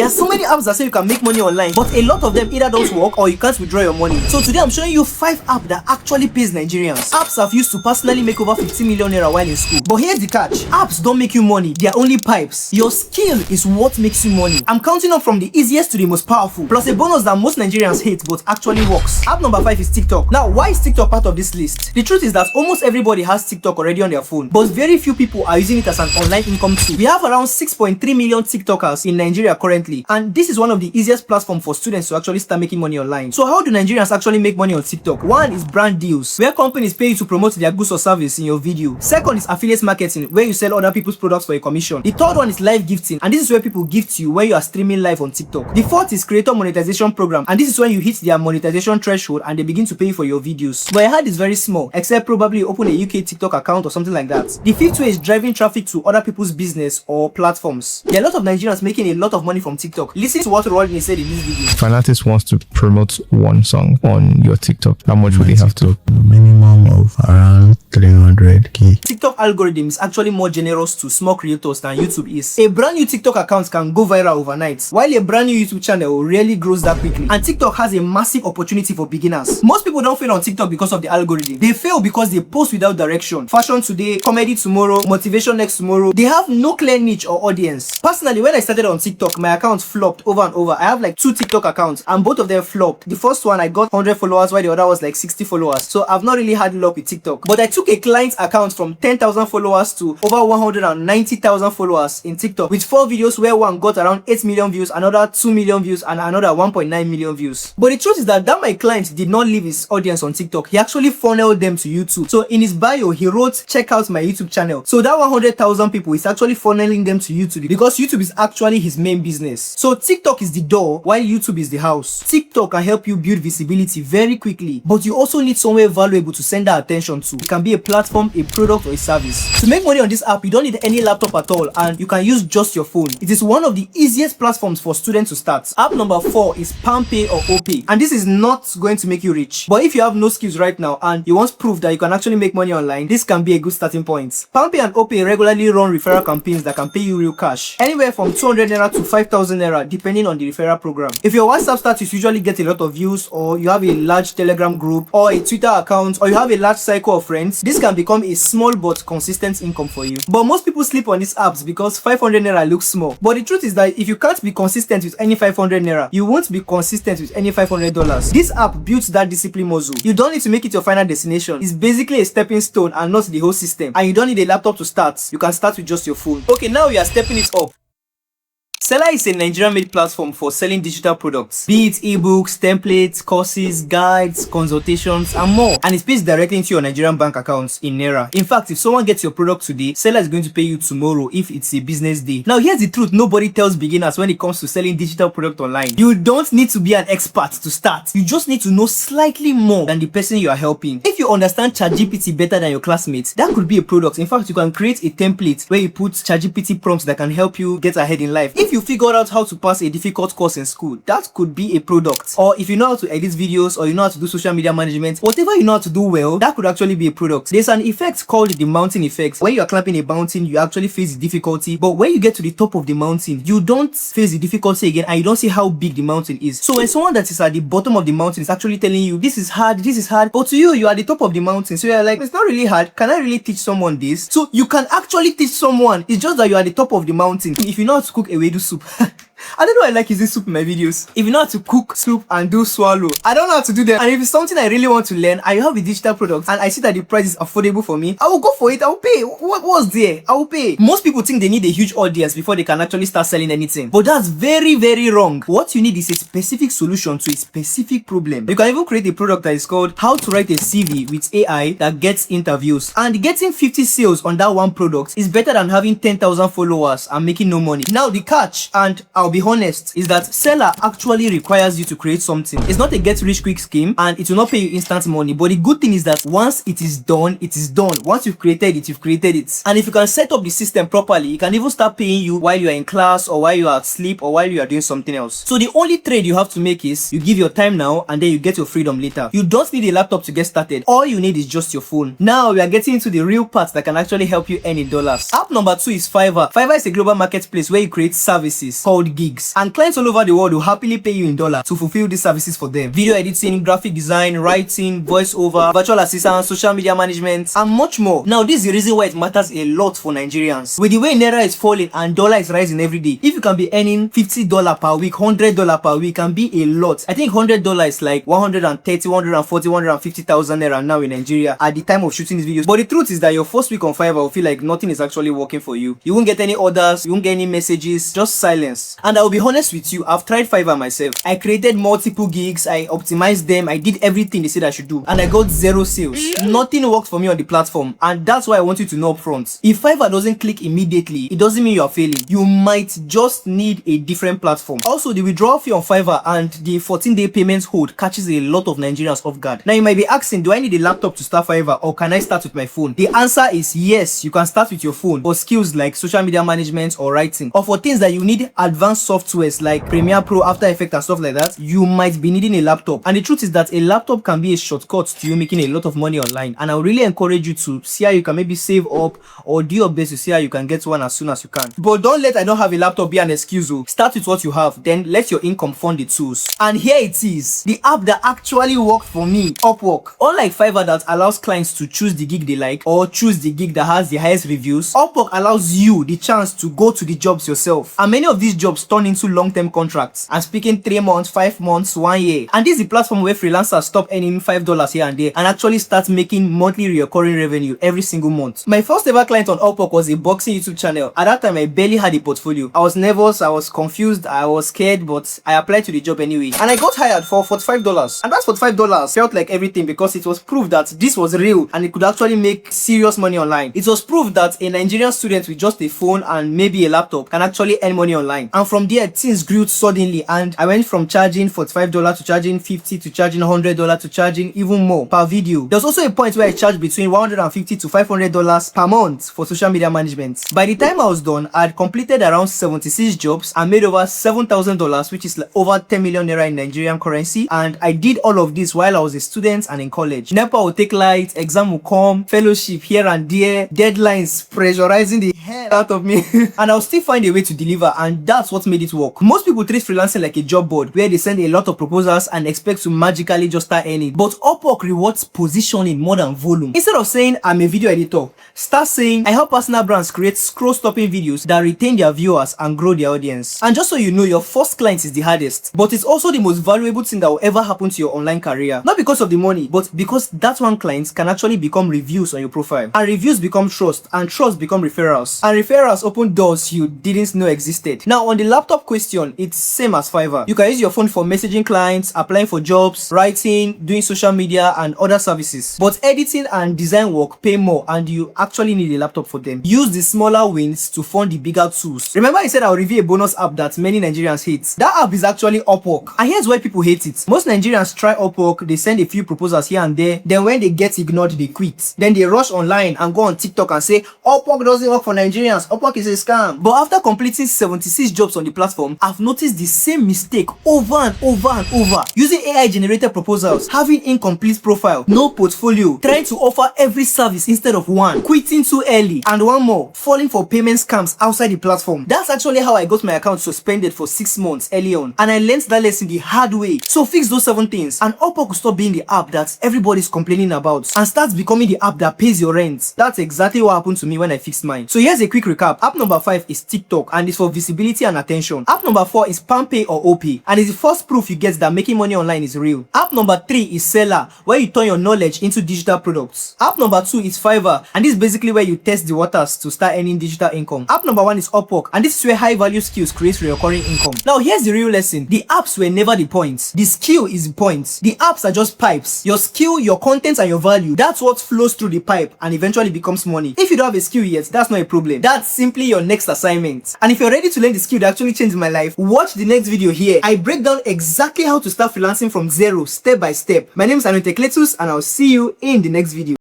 There are so many apps that say you can make money online, but a lot of them either don't work or you can't withdraw your money. So today I'm showing you 5 apps that actually pays Nigerians. Apps I've used to personally make over 50 million naira while in school. But here's the catch. Apps don't make you money. They are only pipes. Your skill is what makes you money. I'm counting up from the easiest to the most powerful, plus a bonus that most Nigerians hate but actually works. App number 5 is TikTok. Now, why is TikTok part of this list? The truth is that almost everybody has TikTok already on their phone, but very few people are using it as an online income tool. We have around 6.3 million TikTokers in Nigeria currently, and this is one of the easiest platforms for students to actually start making money online. So how do Nigerians actually make money on TikTok? One is brand deals, where companies pay you to promote their goods or service in your video. Second is affiliate marketing, where you sell other people's products for a commission. The third one is live gifting, and this is where people gift you when you are streaming live on TikTok. The fourth is creator monetization program, and this is when you hit their monetization threshold and they begin to pay you for your videos. But your hand is very small, except probably open a UK TikTok account or something like that. The fifth way is driving traffic to other people's business or platforms. There are a lot of Nigerians making a lot of money from TikTok. Listen to what Rodney said in this video. If an artist wants to promote one song on your TikTok, how much would they have to? Minimum of around 300k. TikTok algorithm is actually more generous to small creators than YouTube is. A brand new TikTok account can go viral overnight, while a brand new YouTube channel rarely grows that quickly. And TikTok has a massive opportunity for beginners. Most people don't fail on TikTok because of the algorithm. They fail because they post without direction. Fashion today, comedy tomorrow, motivation next tomorrow. They have no clear niche or audience. Personally, when I started on TikTok, my account flopped over and over. I have like 2 TikTok accounts and both of them flopped. The first one I got 100 followers while the other was like 60 followers. So I've not really had luck with TikTok. But I took a client's account from 10,000 followers to over 190,000 followers in TikTok, with 4 videos where one got around 8 million views, another 2 million views, and another 1.9 million views. But the truth is that my client did not leave his audience on TikTok. He actually funneled them to YouTube. So in his bio, he wrote, check out my YouTube channel. So that 100,000 people is actually funneling them to YouTube because YouTube is actually his main business. So TikTok is the door while YouTube is the house. TikTok can help you build visibility very quickly, but you also need somewhere valuable to send that attention to. It can be a platform, a product, or a service. To make money on this app, you don't need any laptop at all, and you can use just your phone. It is one of the easiest platforms for students to start. App number 4 is PalmPay or OPay, and this is not going to make you rich, but if you have no skills right now and you want proof that you can actually make money online, this can be a good starting point. PalmPay and OPay regularly run referral campaigns that can pay you real cash, anywhere from 200 naira to 5,000 naira depending on the referral program. If your WhatsApp status usually get a lot of views, or you have a large Telegram group or a Twitter account, or you have a large cycle of friends, this can become a small but consistent income for you. But most people sleep on these apps because 500 naira looks small. But the truth is that if you can't be consistent with any 500 naira, you won't be consistent with any $500. This app builds that discipline muscle. You don't need to make it your final destination. It's basically a stepping stone and not the whole system. And you don't need a laptop to start. You can start with just your phone. Okay, now we are stepping it up. Seller is a Nigerian-made platform for selling digital products, be it ebooks, templates, courses, guides, consultations, and more. And it pays directly into your Nigerian bank accounts in Naira. In fact, if someone gets your product today, Seller is going to pay you tomorrow if it's a business day. Now, here's the truth nobody tells beginners when it comes to selling digital product online. You don't need to be an expert to start. You just need to know slightly more than the person you are helping. If you understand ChatGPT better than your classmates, that could be a product. In fact, you can create a template where you put ChatGPT prompts that can help you get ahead in life. If you figured out how to pass a difficult course in school, that could be a product. Or if you know how to edit videos, or you know how to do social media management, whatever you know how to do well, that could actually be a product. There's an effect called the mountain effect. When you are climbing a mountain, you actually face the difficulty, but when you get to the top of the mountain, you don't face the difficulty again, and you don't see how big the mountain is. So when someone that is at the bottom of the mountain is actually telling you this is hard, but to you are at the top of the mountain, so you're like, it's not really hard, can I really teach someone this? So you can actually teach someone, it's just that you're at the top of the mountain. If you know how to cook ewedu soup, I don't know why I like using soup in my videos. If you know how to cook soup and do swallow, I don't know how to do them. And if it's something I really want to learn, I have a digital product and I see that the price is affordable for me, I will go for it. I will pay. What's there? I will pay. Most people think they need a huge audience before they can actually start selling anything, but that's very, very wrong. What you need is a specific solution to a specific problem. You can even create a product that is called how to write a CV with AI that gets interviews, and getting 50 sales on that one product is better than having 10,000 followers and making no money. Now the catch, and I'll be honest, is that Seller actually requires you to create something. It's not a get rich quick scheme, and it will not pay you instant money, but the good thing is that once it is done, it is done. Once you've created it, you've created it. And if you can set up the system properly, it can even start paying you while you are in class, or while you are asleep, or while you are doing something else. So the only trade you have to make is you give your time now, and then you get your freedom later. You don't need a laptop to get started. All you need is just your phone. Now we are getting into the real part that can actually help you earn in dollars. App number 2 is Fiverr. Fiverr is a global marketplace where you create services called gigs, and clients all over the world will happily pay you in dollars to fulfill these services for them. Video editing, graphic design, writing, voiceover, virtual assistant, social media management, and much more. Now, this is the reason why it matters a lot for Nigerians. With the way Naira is falling and dollar is rising every day, if you can be earning $50 per week, $100 per week, can be a lot. I think $100 is like 130, 140, 150,000 Naira now in Nigeria at the time of shooting these videos. But the truth is that your first week on Fiverr will feel like nothing is actually working for you. You won't get any orders, you won't get any messages, just silence. And I will be honest with you, I've tried Fiverr myself. I created multiple gigs, I optimized them, I did everything they said I should do, and I got zero sales. Nothing worked for me on the platform, and that's why I want you to know up front. If Fiverr doesn't click immediately, it doesn't mean you are failing. You might just need a different platform. Also, the withdrawal fee on Fiverr and the 14-day payment hold catches a lot of Nigerians off guard. Now, you might be asking, do I need a laptop to start Fiverr, or can I start with my phone? The answer is yes, you can start with your phone for skills like social media management or writing, or for things that you need advanced softwares like Premiere Pro, After Effects, and stuff like that. You might be needing a laptop, and the truth is that a laptop can be a shortcut to you making a lot of money online. And I would really encourage you to see how you can maybe save up or do your best to see how you can get one as soon as you can. But don't let "I don't have a laptop" be an excuse. Start with what you have, then let your income fund the tools. And here it is, the app that actually worked for me, Upwork. Unlike Fiverr that allows clients to choose the gig they like or choose the gig that has the highest reviews, Upwork allows you the chance to go to the jobs yourself. And many of these jobs turn into long-term contracts. I'm speaking 3 months, 5 months, 1 year. And this is the platform where freelancers stop earning $5 here and there and actually start making monthly recurring revenue every single month. My first ever client on Upwork was a boxing YouTube channel. At that time, I barely had a portfolio. I was nervous, I was confused, I was scared, but I applied to the job anyway. And I got hired for $45. And that $45 felt like everything because it was proof that this was real and it could actually make serious money online. It was proof that a Nigerian student with just a phone and maybe a laptop can actually earn money online. And from there, things grew suddenly, and I went from charging $45 to charging $50 to charging $100 to charging even more per video. There was also a point where I charged between $150 to $500 per month for social media management. By the time I was done, I had completed around 76 jobs and made over $7,000, which is like over 10 million Naira in Nigerian currency. And I did all of this while I was a student and in college. NEPA would take light, exam would come, fellowship here and there, deadlines pressurizing the hell out of me. And I'll still find a way to deliver, and that's what made it work. Most people treat freelancing like a job board where they send a lot of proposals and expect to magically just start earning. But Upwork rewards positioning more than volume. Instead of saying "I'm a video editor," start saying "I help personal brands create scroll-stopping videos that retain their viewers and grow their audience." And just so you know, your first client is the hardest, but it's also the most valuable thing that will ever happen to your online career. Not because of the money, but because that one client can actually become reviews on your profile, and reviews become trust, and trust become referrals, and referrals open doors you didn't know existed. Now, on the laptop question, it's same as Fiverr. You can use your phone for messaging clients, applying for jobs, writing, doing social media, and other services. But editing and design work pay more, and you actually need a laptop for them. Use the smaller wins to fund the bigger tools. Remember I said I'll review a bonus app that many Nigerians hate? That app is actually Upwork. And here's why people hate it. Most Nigerians try Upwork, they send a few proposals here and there, then when they get ignored, they quit. Then they rush online and go on TikTok and say Upwork doesn't work for Nigerians, Upwork is a scam. But after completing 76 jobs on the platform, I've noticed the same mistake over and over and over. Using AI generated proposals, having incomplete profile, no portfolio, trying to offer every service instead of one, quitting too early, and one more, falling for payment scams outside the platform. That's actually how I got my account suspended for 6 months early on, and I learned that lesson the hard way. So fix those 7 things, and Upwork will stop being the app that everybody's complaining about and starts becoming the app that pays your rent. That's exactly what happened to me when I fixed mine. So here's a quick recap. App number 5 is TikTok, and it's for visibility and attention. App number 4 is PalmPay or OP, and it's the first proof you get that making money online is real. App number 3 is Seller, where you turn your knowledge into digital products. App number 2 is Fiverr, and this is basically where you test the waters to start earning digital income. App number 1 is Upwork, and this is where high value skills create recurring income. Now here's the real lesson. The apps were never the point. The skill is the point. The apps are just pipes. Your skill, your content, and your value, that's what flows through the pipe and eventually becomes money. If you don't have a skill yet, that's not a problem. That's simply your next assignment. And if you're ready to learn the skill that actually changed my life, watch the next video here. I break down exactly how to start freelancing from zero, step by step. My name is Anointed Cletus, and I'll see you in the next video.